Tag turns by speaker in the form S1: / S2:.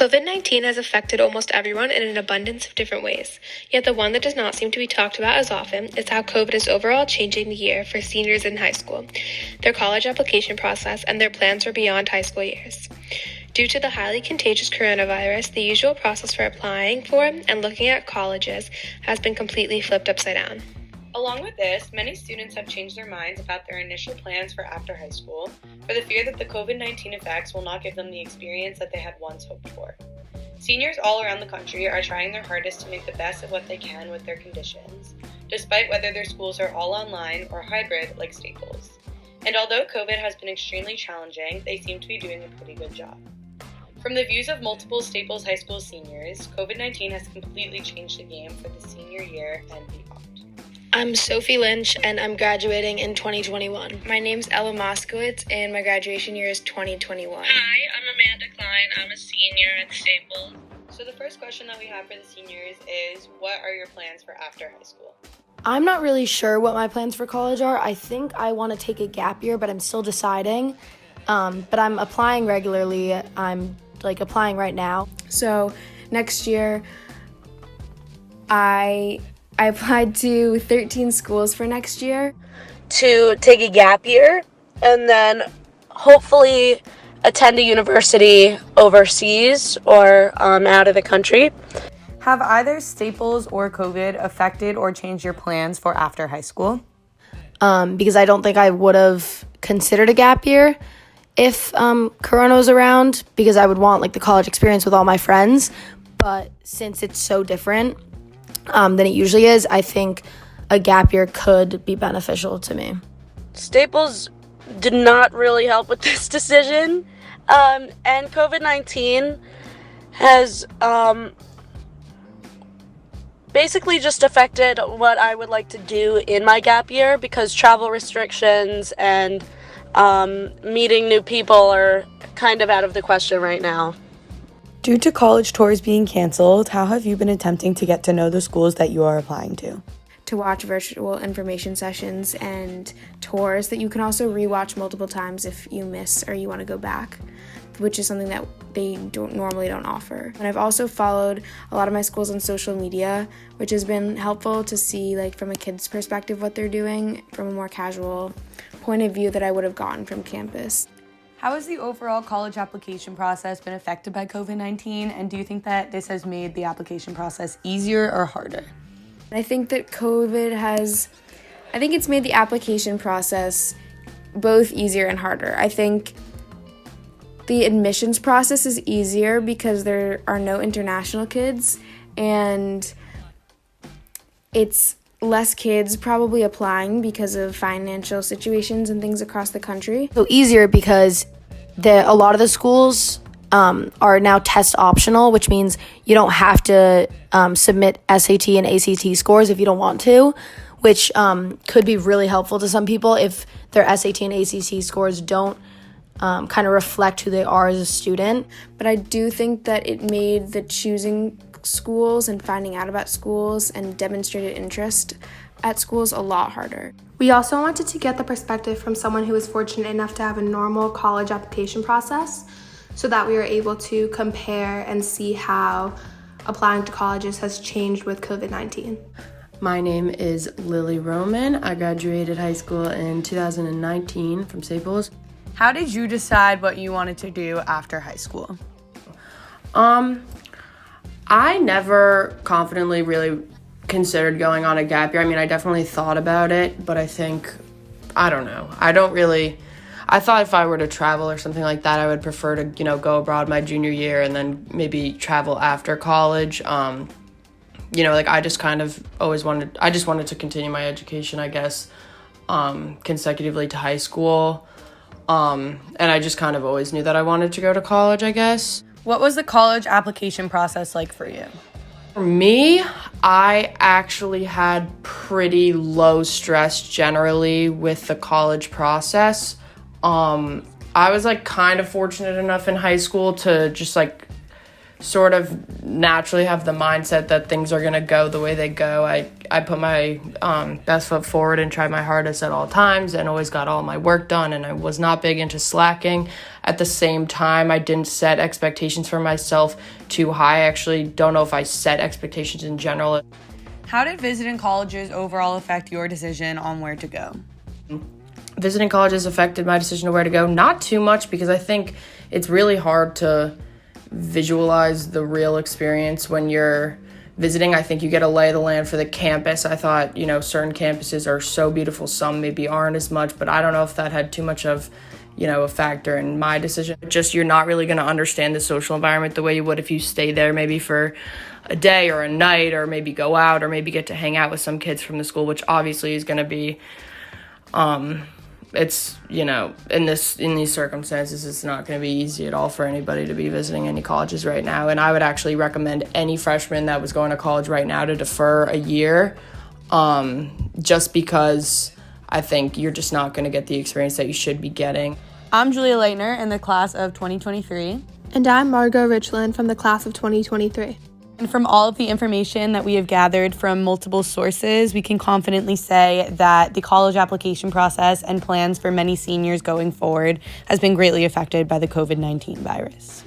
S1: COVID-19 has affected almost everyone in an abundance of different ways, yet the one that does not seem to be talked about as often is how COVID is overall changing the year for seniors in high school, their college application process, and their plans for beyond high school years. Due to the highly contagious coronavirus, the usual process for applying for and looking at colleges has been completely flipped upside down.
S2: Along with this, many students have changed their minds about their initial plans for after high school for the fear that the COVID-19 effects will not give them the experience that they had once hoped for. Seniors all around the country are trying their hardest to make the best of what they can with their conditions, despite whether their schools are all online or hybrid like Staples. And although COVID has been extremely challenging, they seem to be doing a pretty good job. From the views of multiple Staples High School seniors, COVID-19 has completely changed the game for the senior year and beyond.
S3: I'm Sophie Lynch, and I'm graduating in 2021.
S4: My name's Ella Moskowitz, and my graduation year is 2021.
S5: Hi, I'm Amanda Klein. I'm a senior at Staples.
S2: So the first question that we have for the seniors is, what are your plans for after high school?
S3: I'm not really sure what my plans for college are. I think I want to take a gap year, but I'm still deciding. But I'm applying regularly. I'm applying right now.
S4: So next year, I applied to 13 schools for next year.
S6: To take a gap year and then hopefully attend a university overseas or out of the country.
S7: Have either Staples or COVID affected or changed your plans for after high school?
S3: Because I don't think I would have considered a gap year if Corona was around, because I would want the college experience with all my friends. But since it's so different than it usually is, I think a gap year could be beneficial to me.
S6: Staples did not really help with this decision, and COVID-19 has basically just affected what I would like to do in my gap year, because travel restrictions and meeting new people are kind of out of the question right now.
S7: Due to college tours being canceled, how have you been attempting to get to know the schools that you are applying to?
S4: To watch virtual information sessions and tours that you can also rewatch multiple times if you miss or you want to go back, which is something that they normally don't offer. And I've also followed a lot of my schools on social media, which has been helpful to see from a kid's perspective what they're doing from a more casual point of view that I would have gotten from campus.
S7: How has the overall college application process been affected by COVID-19, and do you think that this has made the application process easier or harder?
S4: I think that it's made the application process both easier and harder. I think the admissions process is easier because there are no international kids, and it's less kids probably applying because of financial situations and things across the country.
S3: So easier because a lot of the schools are now test optional, which means you don't have to submit SAT and ACT scores if you don't want to, which could be really helpful to some people if their SAT and ACT scores don't kind of reflect who they are as a student.
S4: But I do think that it made the choosing schools and finding out about schools and demonstrated interest at schools a lot harder.
S8: We also wanted to get the perspective from someone who was fortunate enough to have a normal college application process so that we were able to compare and see how applying to colleges has changed with COVID-19.
S9: My name is Lily Roman. I graduated high school in 2019 from Staples.
S7: How did you decide what you wanted to do after high school?
S9: I never confidently really considered going on a gap year. I mean, I definitely thought about it, but I don't know. I thought if I were to travel or something like that, I would prefer to, go abroad my junior year and then maybe travel after college. I just kind of wanted to continue my education, I guess, consecutively to high school. And I just kind of always knew that I wanted to go to college, I guess.
S7: What was the college application process like for you?
S9: For me, I actually had pretty low stress generally with the college process. I was kind of fortunate enough in high school to just sort of naturally have the mindset that things are going to go the way they go. I put my best foot forward and tried my hardest at all times and always got all my work done, and I was not big into slacking. At the same time, I didn't set expectations for myself too high. I actually don't know if I set expectations in general.
S7: How did visiting colleges overall affect your decision on where to go?
S9: Visiting colleges affected my decision of where to go. Not too much, because I think it's really hard to visualize the real experience when you're visiting. I think you get a lay of the land for the campus. I thought, certain campuses are so beautiful, some maybe aren't as much, but I don't know if that had too much of, a factor in my decision. Just you're not really going to understand the social environment the way you would if you stay there maybe for a day or a night, or maybe go out, or maybe get to hang out with some kids from the school, which obviously is going to be it's, in these circumstances, it's not going to be easy at all for anybody to be visiting any colleges right now. And I would actually recommend any freshman that was going to college right now to defer a year, just because I think you're just not going to get the experience that you should be getting.
S7: I'm Julia Leitner in the class of 2023.
S8: And I'm Margot Richland from the class of 2023.
S7: And from all of the information that we have gathered from multiple sources, we can confidently say that the college application process and plans for many seniors going forward has been greatly affected by the COVID-19 virus.